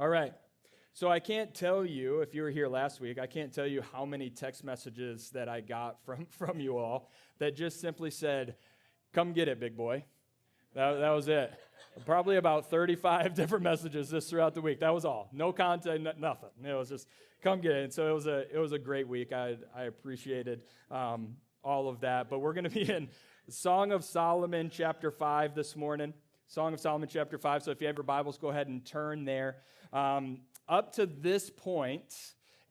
All right. So I can't tell you, if you were here last week, I can't tell you how many text messages that I got from you all that just simply said, come get it, big boy. That was it. Probably about 35 different messages just throughout the week. That was all. No content, nothing. It was just, come get it. And so it was a great week. I appreciated all of that. But we're going to be in Song of Solomon chapter 5 this morning. Song of Solomon chapter 5. So if you have your Bibles, go ahead and turn there. Up to this point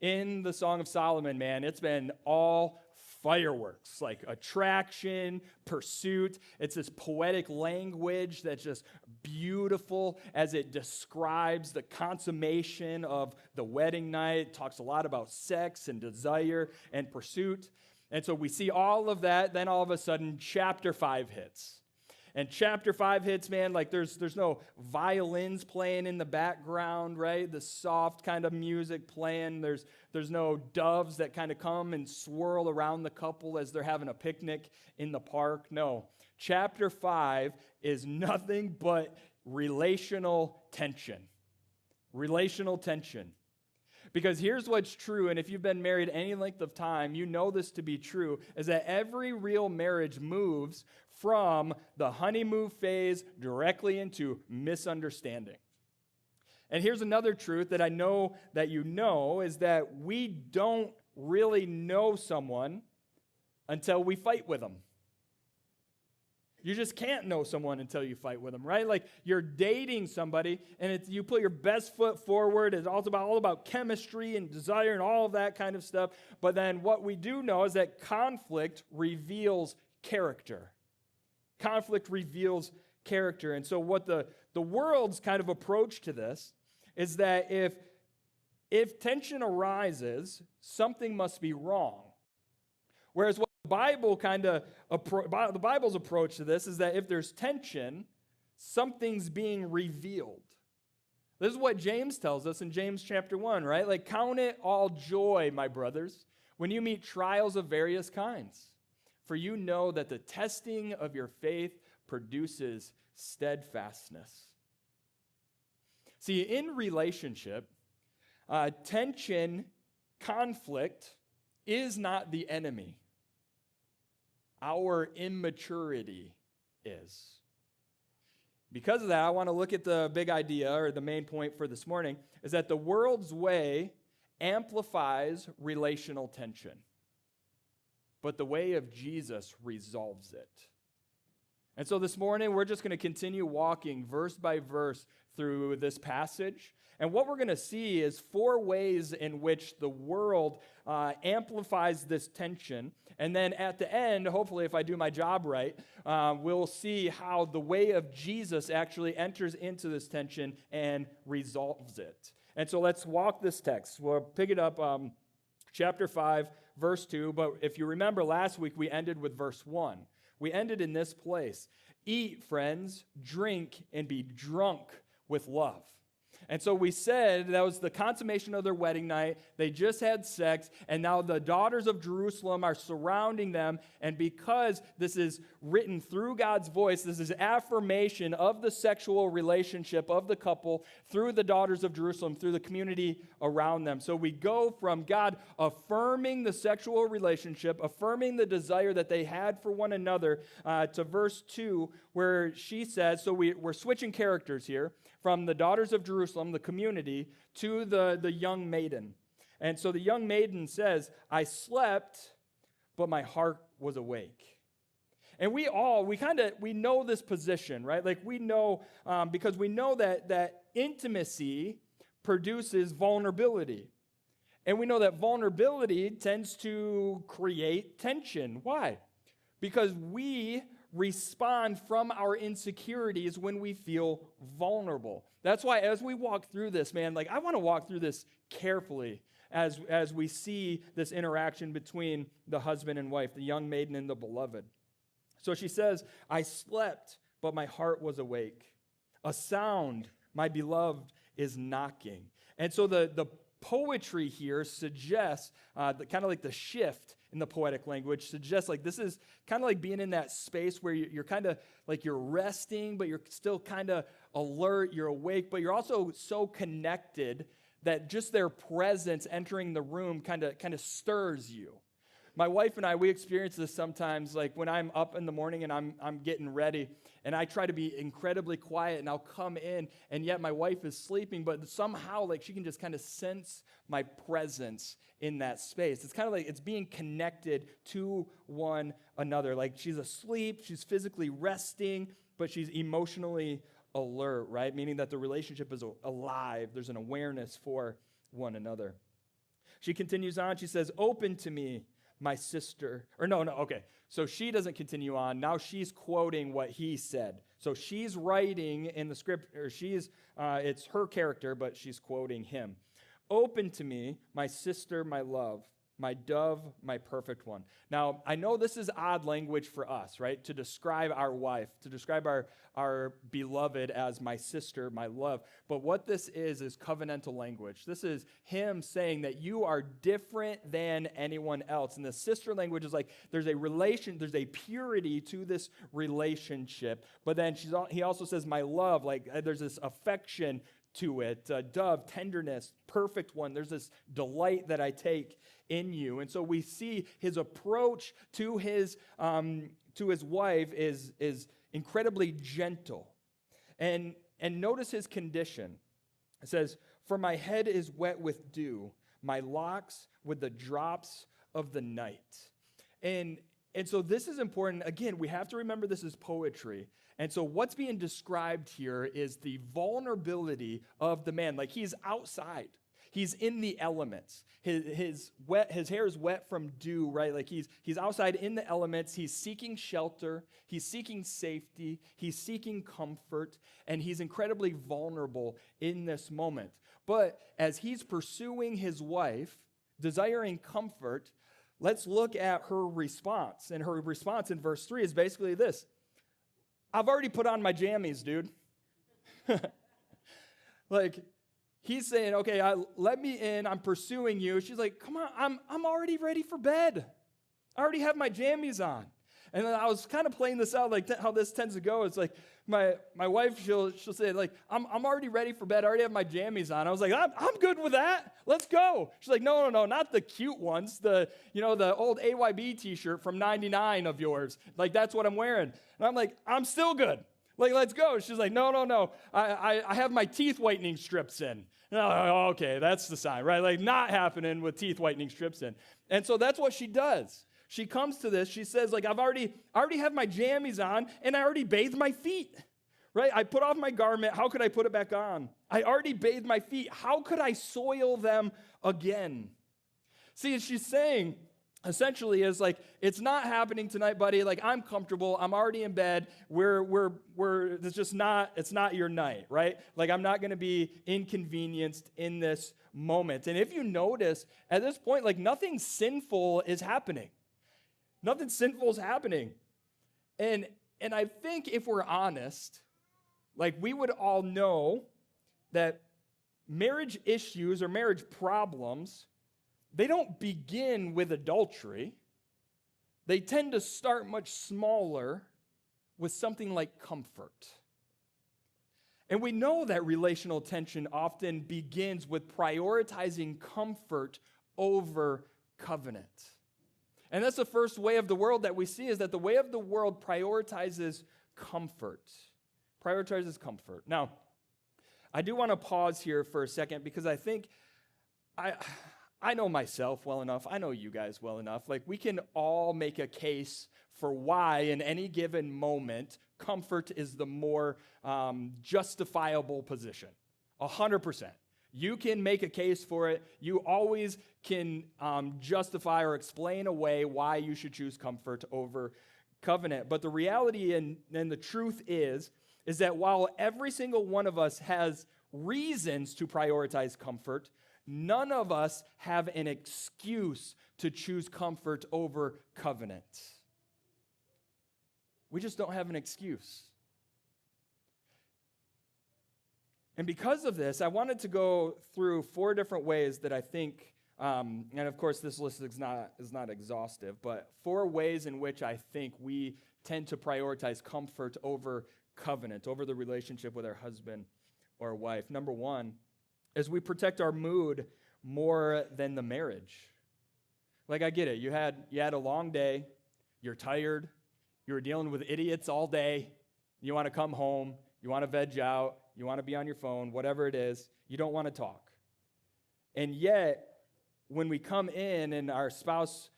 in the Song of Solomon, man, it's been all fireworks, like attraction, pursuit. It's this poetic language that's just beautiful as it describes the consummation of the wedding night. It talks a lot about sex and desire and pursuit. And so we see all of that. Then all of a sudden, chapter 5 hits. And chapter 5 hits, man, like there's no violins playing in the background, right? The soft kind of music playing. There's no doves that kind of come and swirl around the couple as they're having a picnic in the park. No. Chapter 5 is nothing but relational tension. Relational tension. Because here's what's true, and if you've been married any length of time, you know this to be true, is that every real marriage moves from the honeymoon phase directly into misunderstanding. And here's another truth that I know that you know, is that we don't really know someone until we fight with them. You just can't know someone until you fight with them, right? Like you're dating somebody and you put your best foot forward. It's all about chemistry and desire and all of that kind of stuff. But then what we do know is that conflict reveals character. Conflict reveals character. And so what the world's kind of approach to this is that if tension arises, something must be wrong. Whereas what the Bible's approach to this is that if there's tension, something's being revealed. This is what James tells us in James chapter 1, right? Like, count it all joy, my brothers, when you meet trials of various kinds. For you know that the testing of your faith produces steadfastness. See, in relationship, tension, conflict is not the enemy. Our immaturity is. Because of that, I want to look at the big idea, or the main point for this morning, is that the world's way amplifies relational tension, but the way of Jesus resolves it. And so this morning, we're just going to continue walking verse by verse through this passage. And what we're going to see is 4 ways in which the world amplifies this tension. And then at the end, hopefully if I do my job right, we'll see how the way of Jesus actually enters into this tension and resolves it. And so let's walk this text. We'll pick it up, chapter 5, verse 2. But if you remember last week, we ended with verse 1. We ended in this place. Eat, friends, drink, and be drunk with love. And so we said that was the consummation of their wedding night. They just had sex, and now the daughters of Jerusalem are surrounding them. And because this is written through God's voice, this is affirmation of the sexual relationship of the couple through the daughters of Jerusalem, through the community around them. So we go from God affirming the sexual relationship, affirming the desire that they had for one another, to verse 2, where she says, so we're switching characters here, from the daughters of Jerusalem, the community, to the young maiden. And so the young maiden says, I slept, but my heart was awake. And we know this position, right? Like we know, because we know that intimacy produces vulnerability. And we know that vulnerability tends to create tension. Why? Because we respond from our insecurities when we feel vulnerable. That's why as we walk through this, man, like I want to walk through this carefully as we see this interaction between the husband and wife, the young maiden and the beloved. So she says, I slept, but my heart was awake. A sound, my beloved, is knocking. And so the poetry here suggests, kind of like the shift in the poetic language, suggests like this is kind of like being in that space where you're kind of like you're resting, but you're still kind of alert, you're awake, but you're also so connected that just their presence entering the room kind of stirs you. My wife and I, we experience this sometimes, like when I'm up in the morning and I'm getting ready, and I try to be incredibly quiet, and I'll come in, and yet my wife is sleeping, but somehow like she can just kind of sense my presence in that space. It's kind of like it's being connected to one another. Like she's asleep, she's physically resting, but she's emotionally alert, right? Meaning that the relationship is alive. There's an awareness for one another. She continues on. She says, "Open to me, my sister." Or no, okay. So she doesn't continue on. Now she's quoting what he said. So she's writing in the script, or it's her character, but she's quoting him. "Open to me, my sister, my love, my dove, my perfect one." Now, I know this is odd language for us, right? To describe our wife, to describe our beloved as my sister, my love. But what this is covenantal language. This is him saying that you are different than anyone else. And the sister language is like there's a purity to this relationship. But then he also says my love, like there's this affection to it, dove, tenderness, perfect one. There's this delight that I take in you. And so we see his approach to his wife is incredibly gentle. And notice his condition. It says, "For my head is wet with dew, my locks with the drops of the night." And so this is important. Again, we have to remember this is poetry. And so what's being described here is the vulnerability of the man. Like he's outside. He's in the elements. His hair is wet from dew, right? Like he's outside in the elements. He's seeking shelter. He's seeking safety. He's seeking comfort. And he's incredibly vulnerable in this moment. But as he's pursuing his wife, desiring comfort, let's look at her response. And her response in verse 3 is basically this: "I've already put on my jammies, dude." Like, he's saying, "Okay, let me in. I'm pursuing you." She's like, "Come on, I'm already ready for bed. I already have my jammies on." And then I was kind of playing this out, like how this tends to go. It's like my wife, she'll say, like, I'm already ready for bed. I already have my jammies on. I was like, I'm good with that. Let's go. She's like, no, not the cute ones. The old AYB t-shirt from '99 of yours. Like, that's what I'm wearing. And I'm like, I'm still good. Like, let's go. She's like, no. I have my teeth whitening strips in. And I'm like, oh, okay, that's the sign, right? Like, not happening with teeth whitening strips in. And so that's what she does. She comes to this. She says, like, I already have my jammies on, and I already bathed my feet, right? I put off my garment. How could I put it back on? I already bathed my feet. How could I soil them again? See, she's saying, essentially, is like, it's not happening tonight, buddy. Like, I'm comfortable. I'm already in bed. It's not your night, right? Like, I'm not going to be inconvenienced in this moment. And if you notice, at this point, like, nothing sinful is happening. Nothing sinful is happening. And I think if we're honest, like, we would all know that marriage issues or marriage problems, they don't begin with adultery. They tend to start much smaller with something like comfort. And we know that relational tension often begins with prioritizing comfort over covenant. And that's the first way of the world that we see, is that the way of the world prioritizes comfort. Prioritizes comfort. Now, I do want to pause here for a second, because I think I know myself well enough. I know you guys well enough. Like, we can all make a case for why in any given moment comfort is the more justifiable position. 100%. You can make a case for it. You always can justify or explain away why you should choose comfort over covenant. But the reality and the truth is that while every single one of us has reasons to prioritize comfort, none of us have an excuse to choose comfort over covenant. We just don't have an excuse. And because of this, I wanted to go through 4 different ways that I think, and of course this list is not exhaustive, but 4 ways in which I think we tend to prioritize comfort over covenant, over the relationship with our husband or wife. Number one is we protect our mood more than the marriage. Like, I get it. You had a long day. You're tired. You were dealing with idiots all day. You want to come home. You want to veg out. You want to be on your phone, whatever it is. You don't want to talk. And yet, when we come in and our spouse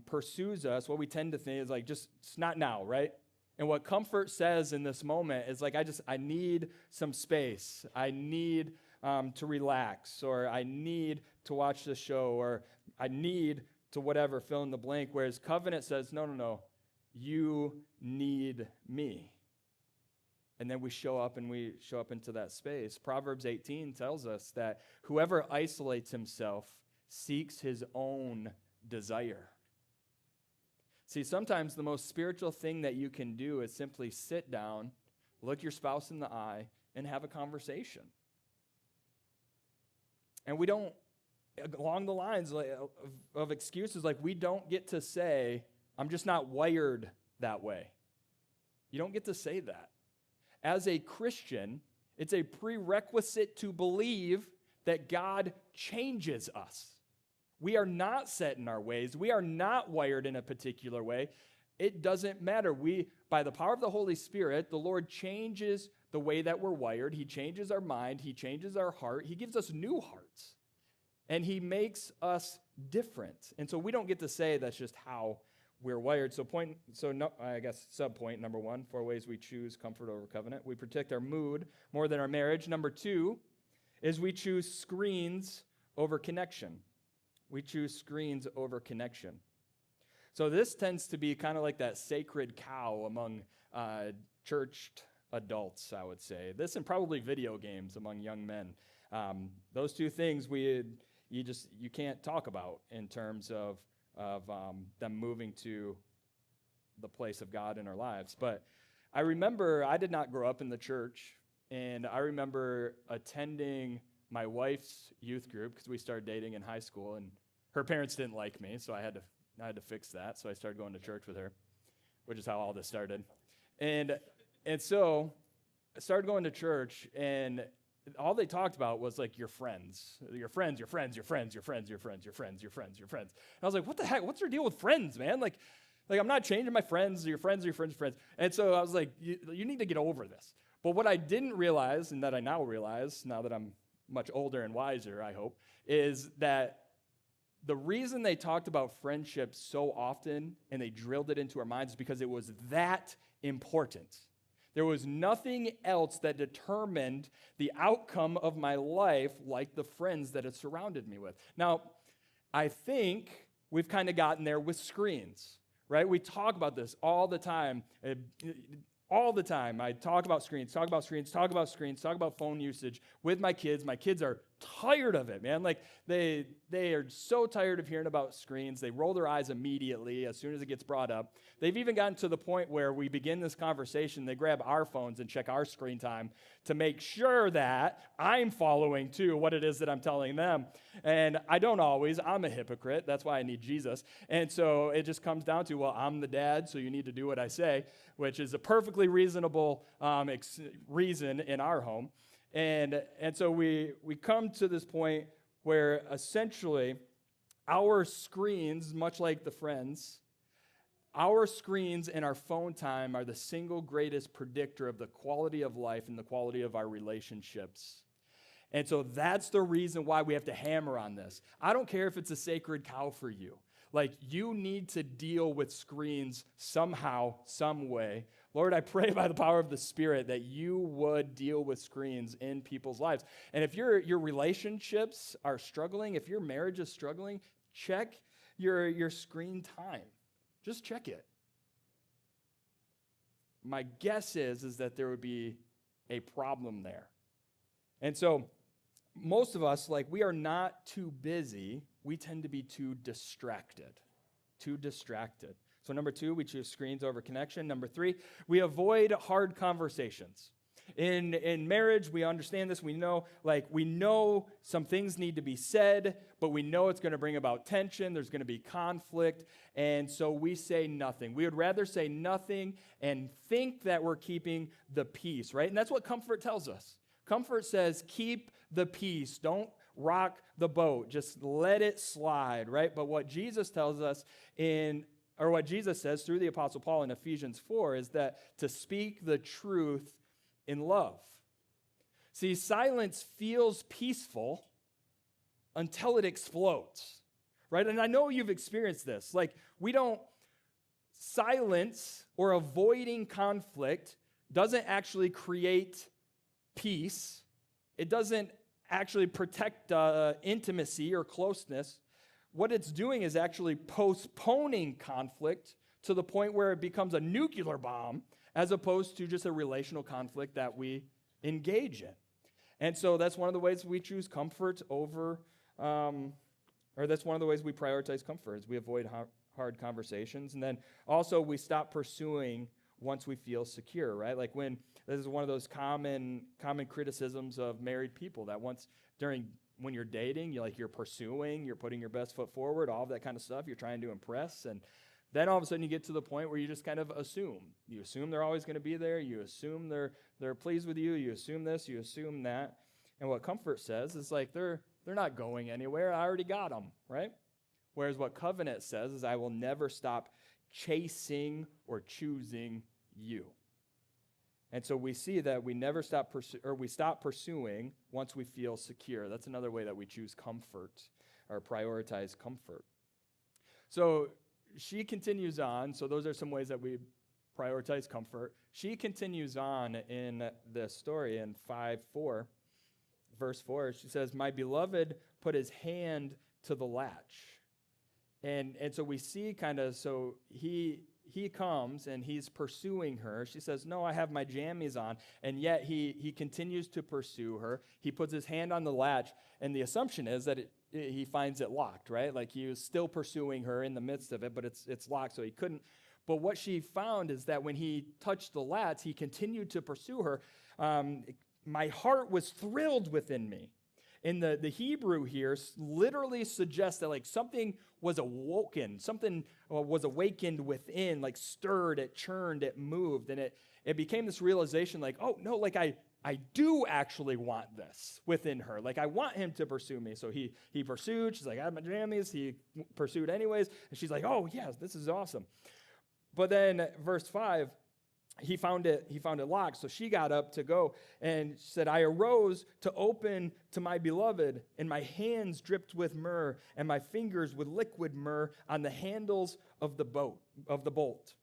pursues us, what we tend to think is like, just, it's not now, right? And what comfort says in this moment is like, I need some space. I need to relax, or I need to watch the show, or I need to whatever, fill in the blank. Whereas covenant says, no, you need me. And then we show up into that space. Proverbs 18 tells us that whoever isolates himself seeks his own desire. See, sometimes the most spiritual thing that you can do is simply sit down, look your spouse in the eye, and have a conversation. And we don't, along the lines of excuses, like we don't get to say, I'm just not wired that way. You don't get to say that. As a Christian, it's a prerequisite to believe that God changes us. We are not set in our ways. We are not wired in a particular way. It doesn't matter. By the power of the Holy Spirit, the Lord changes the way that we're wired. He changes our mind. He changes our heart. He gives us new hearts. And he makes us different. And so we don't get to say that's just how we're wired. Subpoint number 1, 4 ways we choose comfort over covenant. We protect our mood more than our marriage. Number 2 is we choose screens over connection. We choose screens over connection. So this tends to be kind of like that sacred cow among churched adults, I would say. This and probably video games among young men. Those two things you can't talk about in terms of them moving to the place of God in our lives. But I remember I did not grow up in the church, and I remember attending my wife's youth group because we started dating in high school, and her parents didn't like me, so I had to fix that. So I started going to church with her, which is how all this started. And so I started going to church, and all they talked about was like your friends. And I was like, what the heck? What's your deal with friends, man? Like I'm not changing my friends. Your friends. And so I was like, you need to get over this. But what I didn't realize, and that I now realize, now that I'm much older and wiser, I hope, is that the reason they talked about friendship so often and they drilled it into our minds is because it was that important. There was nothing else that determined the outcome of my life like the friends that it surrounded me with. Now, I think we've kind of gotten there with screens, right? We talk about this all the time. All the time. I talk about screens, talk about phone usage with my kids. My kids are tired of it, man. Like they are so tired of hearing about screens. They roll their eyes immediately as soon as it gets brought up. They've even gotten to the point where we begin this conversation, they grab our phones and check our screen time to make sure that I'm following too what it is that I'm telling them. And I don't always. I'm a hypocrite. That's why I need Jesus. And so it just comes down to, well, I'm the dad, so you need to do what I say, which is a perfectly reasonable reason in our home. And so we come to this point where essentially our screens, much like the friends, our screens and our phone time are the single greatest predictor of the quality of life and the quality of our relationships. And so that's the reason why we have to hammer on this. I don't care if it's a sacred cow for you. Like, you need to deal with screens somehow, some way. Lord, I pray by the power of the Spirit that you would deal with screens in people's lives. And if your relationships are struggling, if your marriage is struggling, check your screen time. Just check it. My guess is that there would be a problem there. And so most of us, like, we are not too busy. We tend to be too distracted. So number 2, we choose screens over connection. Number 3, we avoid hard conversations. In marriage, we understand this. We know some things need to be said, but we know it's going to bring about tension. There's going to be conflict, and so we say nothing. We would rather say nothing and think that we're keeping the peace, right? And that's what comfort tells us. Comfort says, keep the peace. Don't rock the boat. Just let it slide, right? But what Jesus tells us what Jesus says through the Apostle Paul in Ephesians 4 is that to speak the truth in love. See, silence feels peaceful until it explodes, right? And I know you've experienced this. Silence or avoiding conflict doesn't actually create peace. It doesn't actually protect intimacy or closeness. What it's doing is actually postponing conflict to the point where it becomes a nuclear bomb as opposed to just a relational conflict that we engage in. And so that's one of the ways we choose comfort over, that's one of the ways we prioritize comfort is we avoid hard conversations. And then also we stop pursuing once we feel secure, right? This is one of those common criticisms of married people that when you're dating, you're pursuing, you're putting your best foot forward, all of that kind of stuff. You're trying to impress. And then all of a sudden you get to the point where you just kind of assume. You assume they're always going to be there. You assume they're pleased with you. You assume this. You assume that. And what comfort says is they're not going anywhere. I already got them, right? Whereas what covenant says is I will never stop chasing or choosing you. And so we see that we never stop we stop pursuing once we feel secure. That's another way that we choose comfort or prioritize comfort. So she continues on. So those are some ways that we prioritize comfort. She continues on in this story in verse 4. She says, "My beloved put his hand to the latch." And so we see he comes and he's pursuing her. She says, "No, I have my jammies on." And yet he continues to pursue her. He puts his hand on the latch, and the assumption is that he finds it locked, right? He was still pursuing her in the midst of it, but it's locked, so he couldn't. But what she found is that when he touched the latch, he continued to pursue her. My heart was thrilled within me. In the Hebrew here literally suggests that something was awoken, something was awakened within, stirred, it churned, it moved, and it became this realization oh no, I do actually want this within her. I want him to pursue me. So he pursued. She's like, I have my jammies. He pursued anyways. And she's like, oh yes, this is awesome. But then verse 5, he found it locked. So she got up to go and said, I arose to open to my beloved, and my hands dripped with myrrh, and my fingers with liquid myrrh on the handles of the bolt.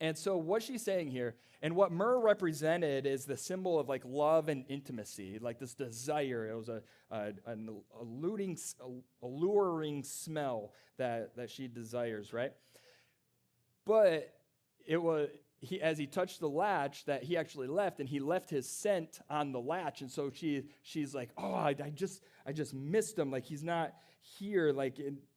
And so what she's saying here, and what myrrh represented is the symbol of love and intimacy, this desire. It was an alluring smell that she desires, right? But it was as he touched the latch that he actually left, and he left his scent on the latch. And so she's like, oh, I just missed him. He's not here.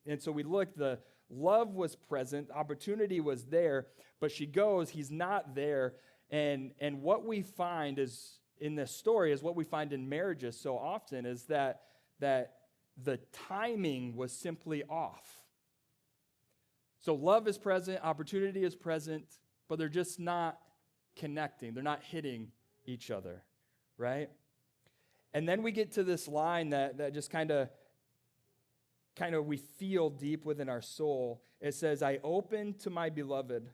And so we looked, the love was present, opportunity was there, but she goes, he's not there. And what we find is in this story is what we find in marriages so often is that the timing was simply off. So love is present, opportunity is present, but they're just not connecting. They're not hitting each other, right? And then we get to this line that just kind of we feel deep within our soul. It says, I opened to my beloved,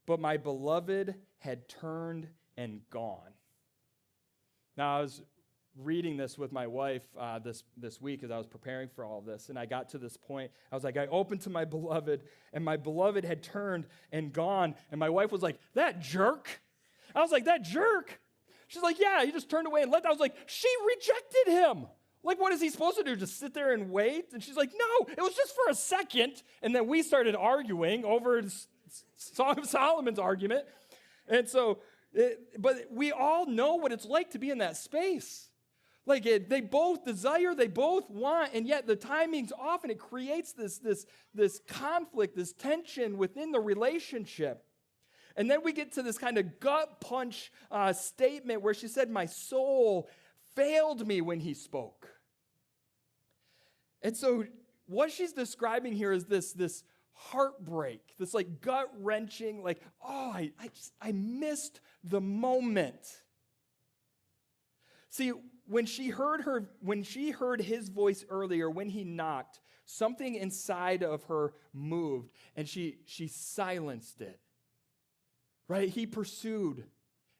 but my beloved had turned and gone. Now, I was reading this with my wife this week as I was preparing for all of this, and I got to this point. I was like, I opened to my beloved, and my beloved had turned and gone. And my wife was like, that jerk? I was like, that jerk? She's like, yeah, he just turned away and left. I was like, she rejected him. What is he supposed to do? Just sit there and wait? And she's like, no, it was just for a second. And then we started arguing over Song of Solomon's argument. And so, but we all know what it's like to be in that space. They both desire, they both want, and yet the timing's off, and it creates this conflict, this tension within the relationship. And then we get to this kind of gut punch statement where she said, my soul failed me when he spoke. And so what she's describing here is this heartbreak, this like gut-wrenching, like, oh, I missed the moment. See, when she heard his voice earlier, when he knocked, something inside of her moved, and she silenced it. Right? He pursued,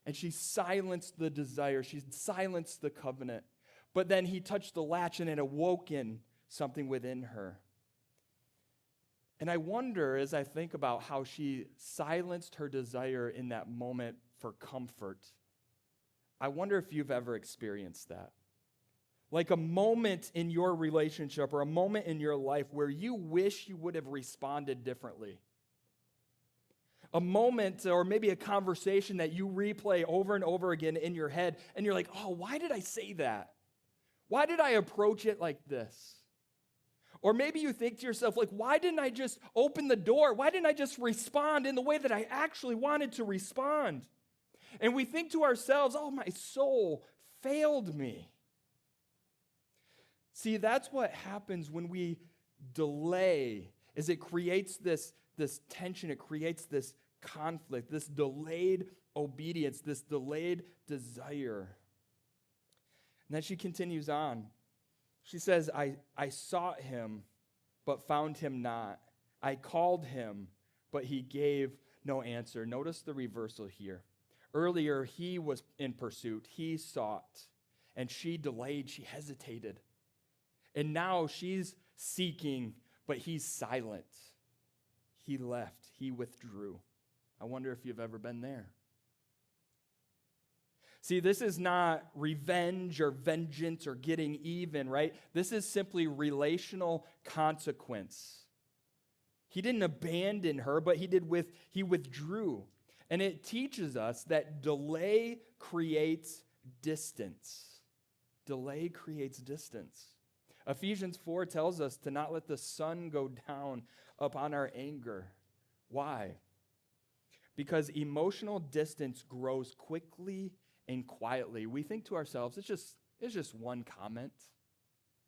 and she silenced the desire. She silenced the covenant. But then he touched the latch, and it awoken something within her. And I wonder, as I think about how she silenced her desire in that moment for comfort, I wonder if you've ever experienced that. Like a moment in your relationship or a moment in your life where you wish you would have responded differently. A moment or maybe a conversation that you replay over and over again in your head, and you're like, oh, why did I say that? Why did I approach it like this? Or maybe you think to yourself, like, why didn't I just open the door? Why didn't I just respond in the way that I actually wanted to respond? And we think to ourselves, oh, my soul failed me. See, that's what happens when we delay, is it creates this tension, it creates this conflict, this delayed obedience, this delayed desire. And then she continues on. She says, I sought him, but found him not. I called him, but he gave no answer. Notice the reversal here. Earlier, he was in pursuit. He sought, and she delayed. She hesitated. And now she's seeking, but he's silent. He left. He withdrew. I wonder if you've ever been there. See, this is not revenge or vengeance or getting even, right? This is simply relational consequence. He didn't abandon her, but he withdrew. And it teaches us that delay creates distance. Delay creates distance. Ephesians 4 tells us to not let the sun go down upon our anger. Why? Because emotional distance grows quickly and quietly. We think to ourselves, it's just one comment.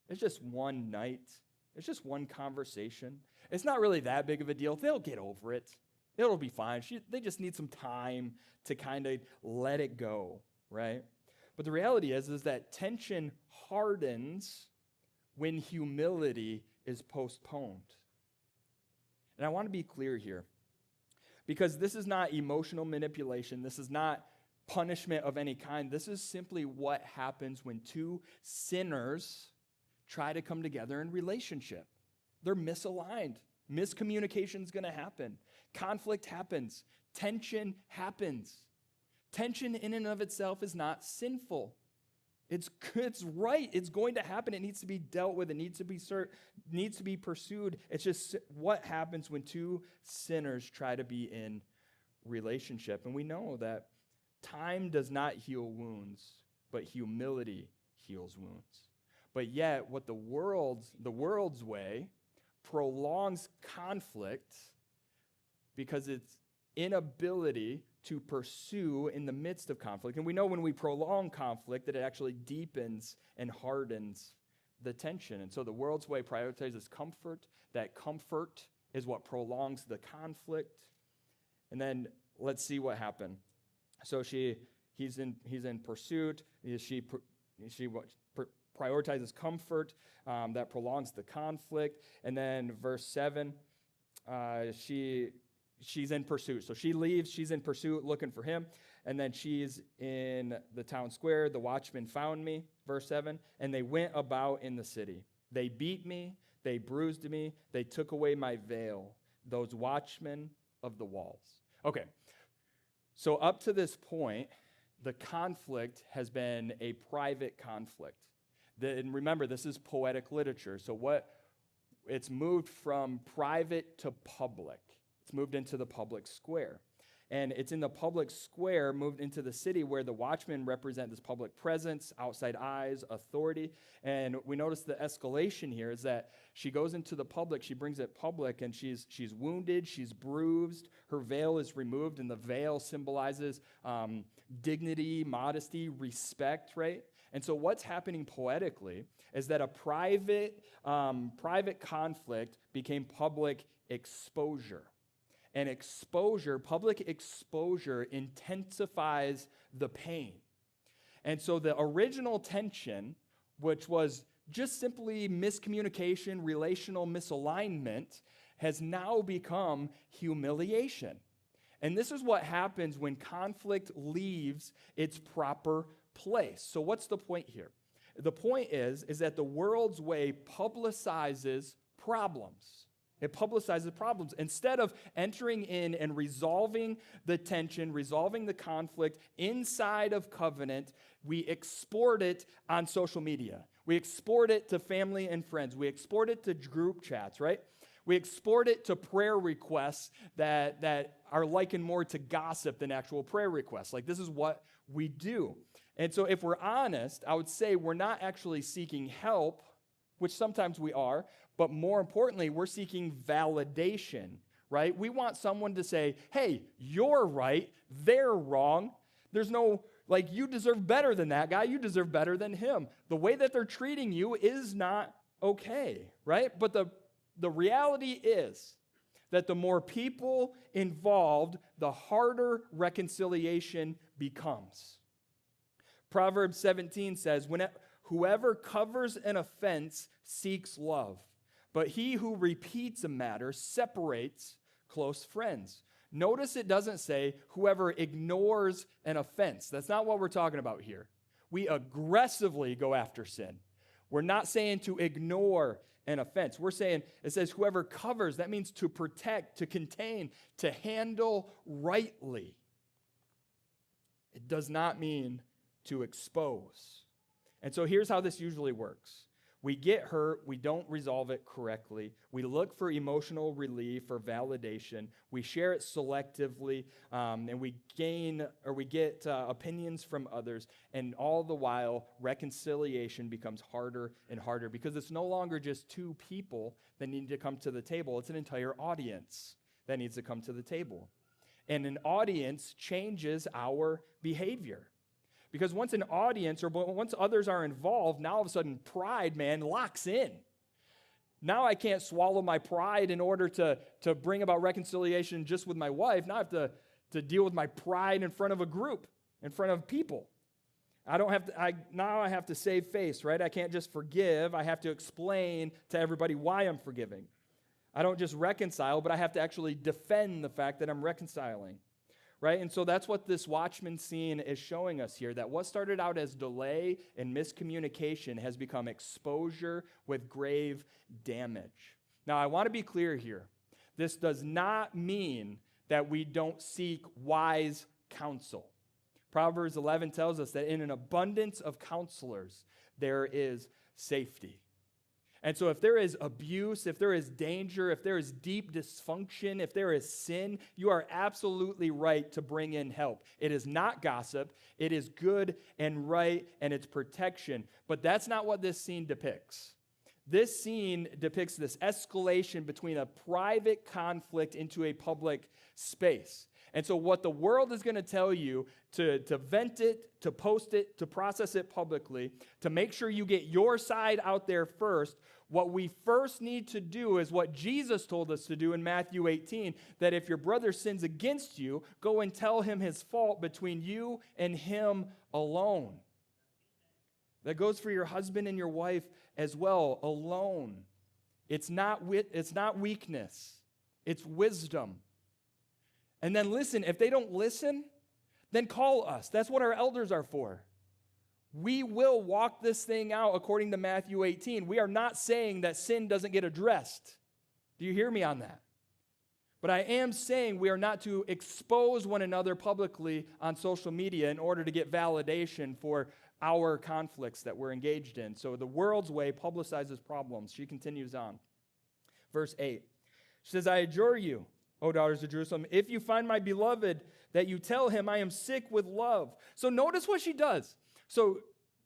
It's just one night. It's just one conversation. It's not really that big of a deal. They'll get over it. It'll be fine. They just need some time to kind of let it go, right? But the reality is that tension hardens when humility is postponed. And I want to be clear here, because this is not emotional manipulation. This is not punishment of any kind. This is simply what happens when two sinners try to come together in relationship. They're misaligned. Miscommunication is going to happen. Conflict happens. Tension happens. Tension in and of itself is not sinful. It's right. It's going to happen. It needs to be dealt with. It needs to be pursued. It's just what happens when two sinners try to be in relationship. And we know that time does not heal wounds, but humility heals wounds. But yet, what the world's way prolongs conflict because its inability to pursue in the midst of conflict. And we know when we prolong conflict that it actually deepens and hardens the tension. And so the world's way prioritizes comfort. That comfort is what prolongs the conflict. And then let's see what happened. So he's in pursuit. She prioritizes comfort that prolongs the conflict. And then verse 7, she's in pursuit. So she leaves. She's in pursuit looking for him. And then she's in the town square. The watchmen found me, verse 7, and they went about in the city. They beat me. They bruised me. They took away my veil, those watchmen of the walls. Okay. So up to this point, the conflict has been a private conflict. And remember, this is poetic literature. So it's moved from private to public. It's moved into the public square. and it's in the public square, moved into the city where the watchmen represent this public presence, outside eyes, authority. And we notice the escalation here is that she goes into the public, she brings it public, and she's wounded, she's bruised, her veil is removed, and the veil symbolizes dignity, modesty, respect, right? And so what's happening poetically is that a private conflict became public exposure. And public exposure intensifies the pain. And so the original tension, which was just simply miscommunication, relational misalignment, has now become humiliation. And this is what happens when conflict leaves its proper place. So what's the point here? The point is that the world's way publicizes problems. It publicizes problems. Instead of entering in and resolving the tension, resolving the conflict inside of covenant, we export it on social media. We export it to family and friends. We export it to group chats, right? We export it to prayer requests that are likened more to gossip than actual prayer requests. Like, this is what we do. And so if we're honest, I would say we're not actually seeking help, which sometimes we are, but more importantly, we're seeking validation, right? We want someone to say, hey, you're right, they're wrong. There's no, like, you deserve better than that guy, you deserve better than him. The way that they're treating you is not okay, right? But the reality is that the more people involved, the harder reconciliation becomes. Proverbs 17 says, whoever covers an offense seeks love, but he who repeats a matter separates close friends. Notice it doesn't say whoever ignores an offense. That's not what we're talking about here. We aggressively go after sin. We're not saying to ignore an offense. We're saying, it says whoever covers, that means to protect, to contain, to handle rightly. It does not mean to expose. And so here's how this usually works. We get hurt, we don't resolve it correctly. We look for emotional relief or validation. We share it selectively, and we get opinions from others. And all the while, reconciliation becomes harder and harder because it's no longer just two people that need to come to the table. It's an entire audience that needs to come to the table. And an audience changes our behavior. Because once an audience or once others are involved, now all of a sudden pride, man, locks in. Now I can't swallow my pride in order to bring about reconciliation just with my wife. Now I have to deal with my pride in front of a group, in front of people. Now I have to save face, right? I can't just forgive. I have to explain to everybody why I'm forgiving. I don't just reconcile, but I have to actually defend the fact that I'm reconciling. Right? And so that's what this watchman scene is showing us here, that what started out as delay and miscommunication has become exposure with grave damage. Now, I want to be clear here. This does not mean that we don't seek wise counsel. Proverbs 11 tells us that in an abundance of counselors, there is safety. And so if there is abuse, if there is danger, if there is deep dysfunction, if there is sin, you are absolutely right to bring in help. It is not gossip. It is good and right, and it's protection. But that's not what this scene depicts. This scene depicts this escalation between a private conflict into a public space. And so what the world is going to tell you to vent it, to post it, to process it publicly, to make sure you get your side out there first, what we first need to do is what Jesus told us to do in Matthew 18, that if your brother sins against you, go and tell him his fault between you and him alone. That goes for your husband and your wife as well, alone. It's not weakness. It's wisdom. And then listen, if they don't listen, then call us. That's what our elders are for. We will walk this thing out according to Matthew 18. We are not saying that sin doesn't get addressed. Do you hear me on that? But I am saying we are not to expose one another publicly on social media in order to get validation for our conflicts that we're engaged in. So the world's way publicizes problems. She continues on. Verse 8. She says, I adjure you, O daughters of Jerusalem, if you find my beloved that you tell him I am sick with love. So notice what she does. So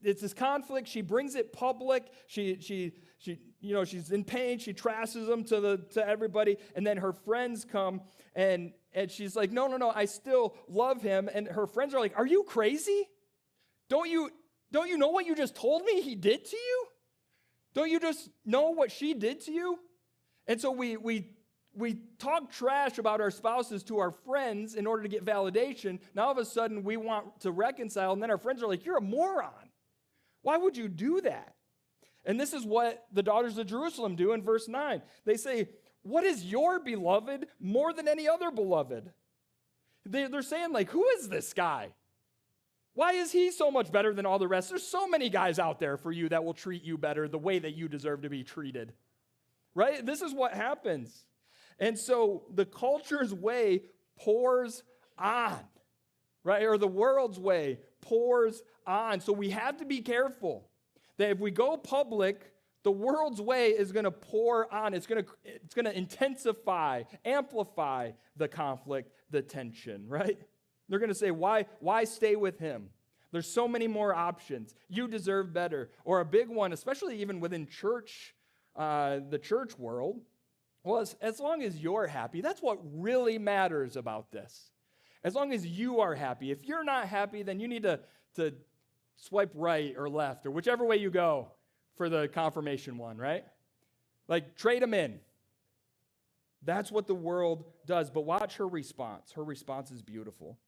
it's this conflict. She brings it public. She's in pain. She trashes him to everybody. And then her friends come and she's like, no, I still love him. And her friends are like, are you crazy? Don't you know what you just told me he did to you? Don't you just know what she did to you? And so we talk trash about our spouses to our friends in order to get validation. Now all of a sudden we want to reconcile, and then our friends are like, you're a moron. Why would you do that? And this is what the daughters of Jerusalem do in verse 9. They say, what is your beloved more than any other beloved? They're saying, like, who is this guy? Why is he so much better than all the rest? There's so many guys out there for you that will treat you better the way that you deserve to be treated. Right? This is what happens. And so the culture's way pours on, right? Or the world's way pours on. So we have to be careful that if we go public, the world's way is going to pour on. It's going to intensify, amplify the conflict, the tension, right? They're going to say, why stay with him? There's so many more options. You deserve better. Or a big one, especially even within church, the church world, well, as long as you're happy, that's what really matters about this. As long as you are happy. If you're not happy, then you need to swipe right or left or whichever way you go for the confirmation one, right? Like, trade them in. That's what the world does. But watch her response. Her response is beautiful.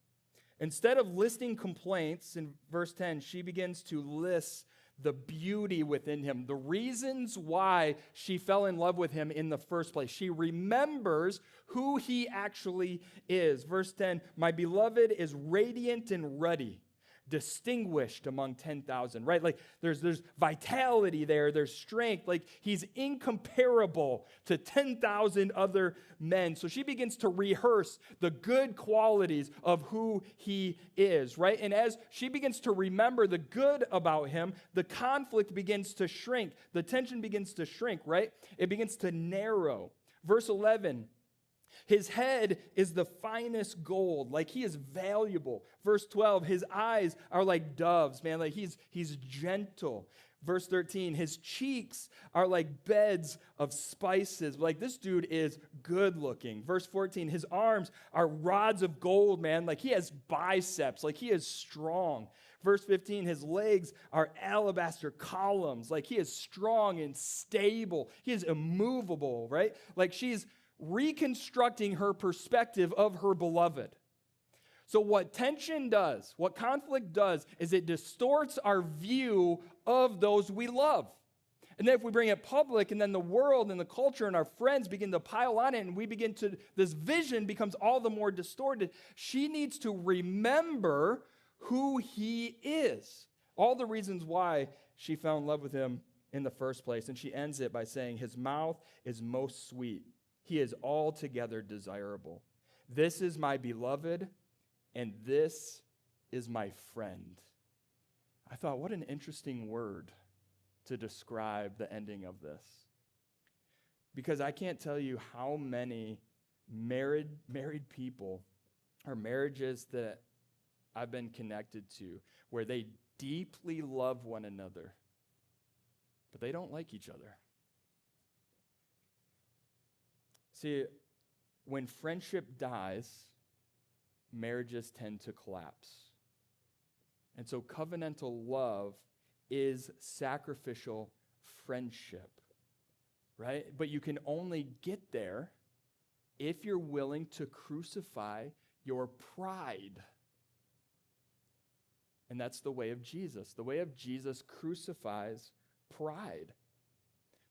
Instead of listing complaints in verse 10, she begins to list the beauty within him, the reasons why she fell in love with him in the first place. She remembers who he actually is. Verse 10, my beloved is radiant and ruddy, distinguished among 10,000, right? Like there's vitality there, there's strength, like he's incomparable to 10,000 other men. So she begins to rehearse the good qualities of who he is, right? And as she begins to remember the good about him, the conflict begins to shrink, the tension begins to shrink, right? It begins to narrow. Verse 11, his head is the finest gold, like he is valuable. Verse 12, his eyes are like doves, man, like he's gentle. Verse 13, his cheeks are like beds of spices, like this dude is good looking. Verse 14, his arms are rods of gold, man, like he has biceps, like he is strong. Verse 15, his legs are alabaster columns, like he is strong and stable. He is immovable, right? Like she's reconstructing her perspective of her beloved. So what tension does, what conflict does, is it distorts our view of those we love. And then if we bring it public, and then the world and the culture and our friends begin to pile on it, and we begin to, this vision becomes all the more distorted. She needs to remember who he is. All the reasons why she fell in love with him in the first place. And she ends it by saying, his mouth is most sweet. He is altogether desirable. This is my beloved, and this is my friend. I thought, what an interesting word to describe the ending of this. Because I can't tell you how many married people or marriages that I've been connected to where they deeply love one another, but they don't like each other. See, when friendship dies, marriages tend to collapse. And so covenantal love is sacrificial friendship, right? But you can only get there if you're willing to crucify your pride. And that's the way of Jesus. The way of Jesus crucifies pride.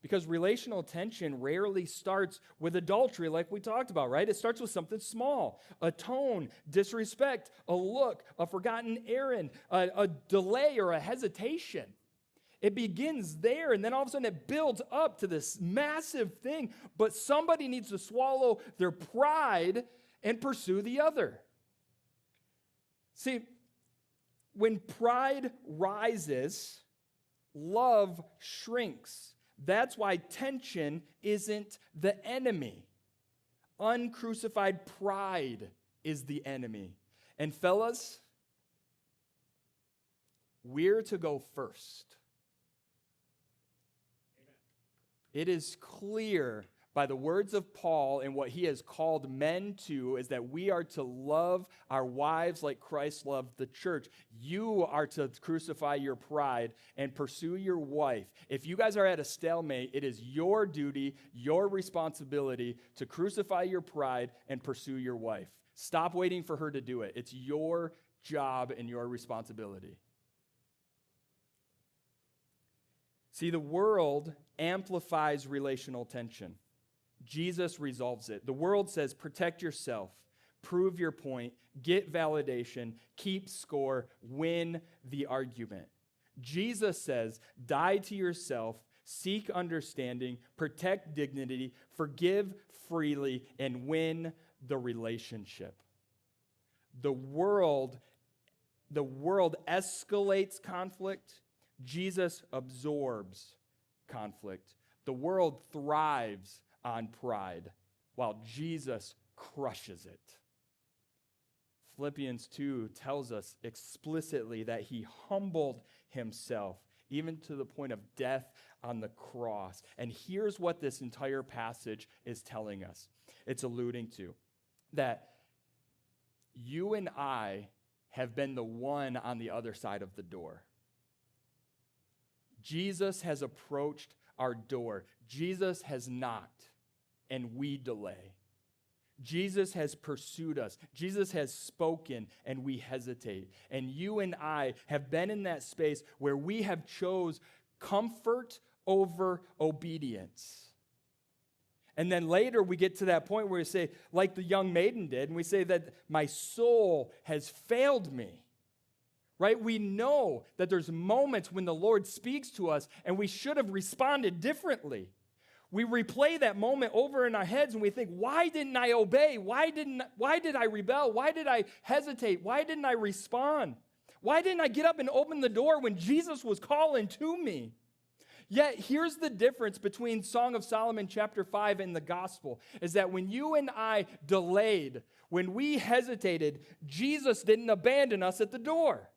Because relational tension rarely starts with adultery like we talked about, right? It starts with something small. A tone, disrespect, a look, a forgotten errand, a delay or a hesitation. It begins there, and then all of a sudden it builds up to this massive thing. But somebody needs to swallow their pride and pursue the other. See, when pride rises, love shrinks. That's why tension isn't the enemy. Uncrucified pride is the enemy. And fellas, we're to go first. It is clear by the words of Paul and what he has called men to is that we are to love our wives like Christ loved the church. You are to crucify your pride and pursue your wife. If you guys are at a stalemate, it is your duty, your responsibility to crucify your pride and pursue your wife. Stop waiting for her to do it. It's your job and your responsibility. See, the world amplifies relational tension. Jesus resolves it. The world says, protect yourself, prove your point, get validation, keep score, win the argument. Jesus says, die to yourself, seek understanding, protect dignity, forgive freely, and win the relationship. The world escalates conflict. Jesus absorbs conflict. The world thrives on pride, while Jesus crushes it. Philippians 2 tells us explicitly that he humbled himself, even to the point of death on the cross. And here's what this entire passage is telling us. It's alluding to that you and I have been the one on the other side of the door. Jesus has approached our door. Jesus has knocked, and we delay. Jesus has pursued us. Jesus has spoken, and we hesitate. And you and I have been in that space where we have chose comfort over obedience. And then later we get to that point where we say, like the young maiden did, and we say that my soul has failed me. Right? We know that there's moments when the Lord speaks to us and we should have responded differently. We replay that moment over in our heads and we think, why didn't I obey? Why did I rebel? Why did I hesitate? Why didn't I respond? Why didn't I get up and open the door when Jesus was calling to me? Yet here's the difference between Song of Solomon chapter 5 and the gospel, is that when you and I delayed, when we hesitated, Jesus didn't abandon us at the door.